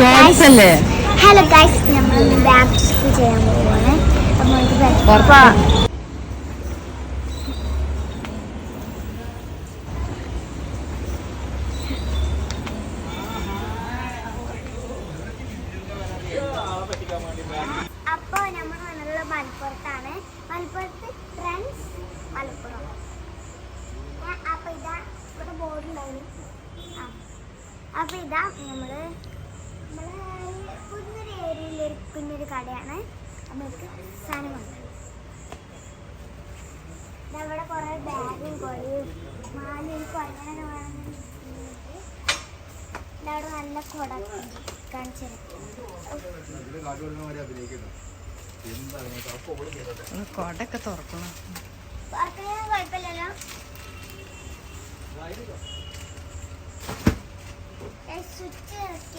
Hello guys, നമ്മൾ back ചെയ്യാൻ പോവാണ്. അപ്പോൾ നമ്മൾ വന്നിട്ടുള്ള മലപ്പുറത്താണ്. മലപ്പുറത്ത് ഫ്രണ്ട്സ് മലപ്പുറം. അപ്പോൾ ഇതാ ഇവിടെ ബോർഡുണ്ടായിരുന്നു. അപ്പോൾ ഇതാ നമ്മളെ കുഞ്ഞൊരു ഏരിയയിൽ കുഞ്ഞൊരു കടയാണ്. നമുക്ക് സാധനമുണ്ട്. ഇവിടെ കുറേ ബാഗും കൊടിയും മാലയും കൊല്ലനെ വേണമെങ്കിൽ ഇവിടെ നല്ല കുട കൊടൊക്കെ തുറക്കണം. കുഴപ്പമില്ലല്ലോ. സ്വിച്ച്